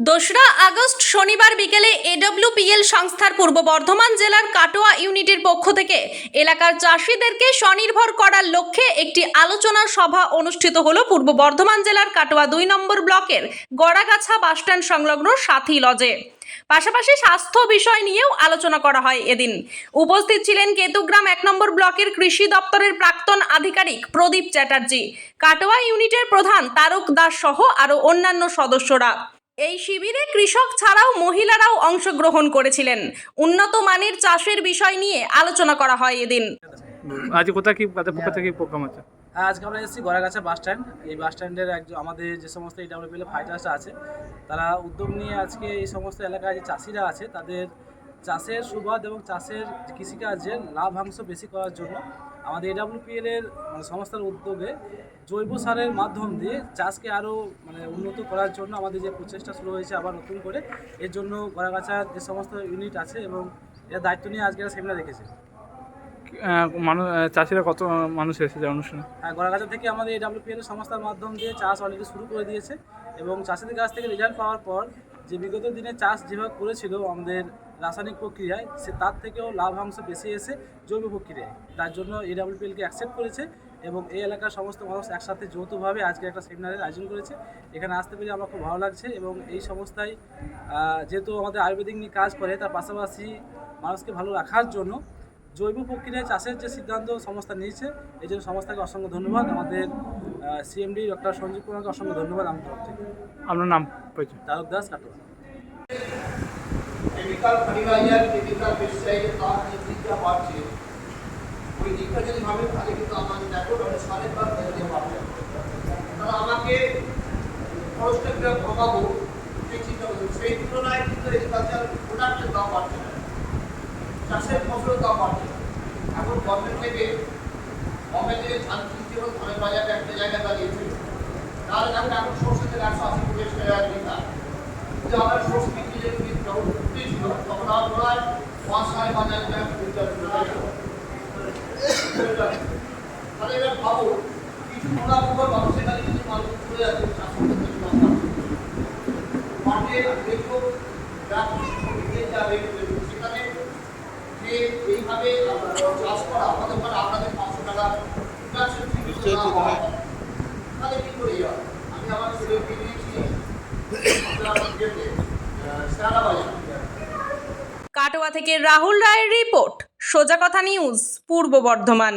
দোসরা আগস্ট শনিবার বিকেলে এডব্লিউপিএল সংস্থার পূর্ব বর্ধমান জেলার কাটোয়া ইউনিটের পক্ষ থেকে এলাকার চাষিদেরকে স্বনির্ভর করার লক্ষ্যে একটি আলোচনা সভা অনুষ্ঠিত হলো পূর্ব বর্ধমান জেলার কাটোয়া 2 নম্বর ব্লকের গড়াগাছা বাসস্ট্যান্ড সংলগ্ন সাথী লজে। পাশাপাশি স্বাস্থ্য বিষয় নিয়েও আলোচনা করা হয়। এদিন উপস্থিত ছিলেন কেতুগ্রাম 1 নম্বর ব্লকের কৃষি দপ্তরের প্রাক্তন আধিকারিক প্রদীপ চ্যাটার্জি, কাটোয়া ইউনিটের প্রধান তারক দাস সহ আরও অন্যান্য সদস্যরা। এই শিবিরে কৃষক ছাড়াও মহিলারাও অংশগ্রহণ করেছিলেন। উন্নত মানের চাষের বিষয় নিয়ে আলোচনা করা হয় এদিন। আজ কোথায় কি পক্ষ থেকে প্রোগ্রাম আছে? আজকে আমরা এসেছি গড়াগাছা বাস স্ট্যান্ড। এই বাস স্ট্যান্ডের আমাদের যে সমস্ত এডব্লিউপিএল ফাইটার্সরা আছে তারা উদ্যোগ নিয়ে আজকে এই সমস্ত এলাকায় যে চাষিরা আছে তাদের চাষের সুবাদ এবং চাষের কৃষিকাজের লাভাংশ বেশি করার জন্য আমাদের এডব্লিউপিএলের সংস্থার উদ্যোগে জৈব সারের মাধ্যম দিয়ে চাষকে আরও উন্নত করার জন্য আমাদের যে প্রচেষ্টা শুরু হয়েছে আবার নতুন করে, এর জন্য গড়াগাছার যে সমস্ত ইউনিট আছে এবং এর দায়িত্ব নিয়ে আজকে সেমিনার রেখেছে। চাষিরা কত মানুষ এসেছে অনুষ্ঠানে? হ্যাঁ, গড়াগাছা থেকে আমাদের এডব্লিউপিএল সংস্থার মাধ্যম দিয়ে চাষ অলরেডি শুরু করে দিয়েছে এবং চাষিদের কাছ থেকে রেজাল্ট পাওয়ার পর যে বিগত দিনে চাষ যেভাবে করেছিল আমাদের রাসায়নিক প্রক্রিয়ায়, সে তার থেকেও লাভাংশ বেশি এসে জৈব প্রক্রিয়ায়, তার জন্য এডব্লিউপিএলকে অ্যাকসেপ্ট করেছে এবং এই এলাকার সমস্ত মানুষ একসাথে যৌথভাবে আজকে একটা সেমিনারের আয়োজন করেছে। এখানে আসতে পেরে আমার খুব ভালো লাগছে এবং এই সংস্থায় যেহেতু আমাদের আয়ুর্বেদিক নিয়ে কাজ করে, তার পাশাপাশি মানুষকে ভালো রাখার জন্য জৈব প্রক্রিয়ায় চাষের যে সিদ্ধান্ত সংস্থা নিয়েছে, এই জন্য সংস্থাকে অসংখ্য ধন্যবাদ। আমাদের সিএমডি ডক্টর সঞ্জীব কুমারকে অসংখ্য ধন্যবাদ আমার তরফ থেকে। আপনার নাম পরিচয়? Tarak Das, Katwa. Chemical fertiliser, chemical পেস্টিসাইডের দাম যে দিকটা বাড়ছে, ওই দিকটা যদি ভাবে তাহলে কিন্তু আমাদের দেখো সারের দাম দিতে পারবে। তারা আমাকে খরচটা কীভাবে কমাবো সেই চিন্তা করছে, সেই তুলনায় কিন্তু এগ্রিকালচার প্রোডাক্টের দাম বাড়ছে না, চাষের ফসলের দাম বাড়ছে না। এখন গভর্নমেন্ট থেকে ধান কিনতে এবং ধানের বাজারটা একটা জায়গায় দাঁড়িয়েছিল, তাহলে এখন সরষে থেকে 180 টাকা লিটার। যে আমরা সরষে বিক্রি যখন উঠতেছিল তখন আমার প্রায় 5-5.5 টাকা কুইন্টাল। তাহলে এবার ভাবো কিছু মোড়ামুখর মানুষের কাছে কিছু মানুষ চলে যাচ্ছে মাঠে দেখো সেখানে যে এইভাবে চাষ করা আমাদের মানে আপনাদের 500 টাকা তাহলে কি করে যাবে? আমি আমার ছেলেকে দিয়েছি কাটোয়া থেকে রাহুল রায়ের রিপোর্ট, সোজা কথা নিউজ, পূর্ব বর্ধমান।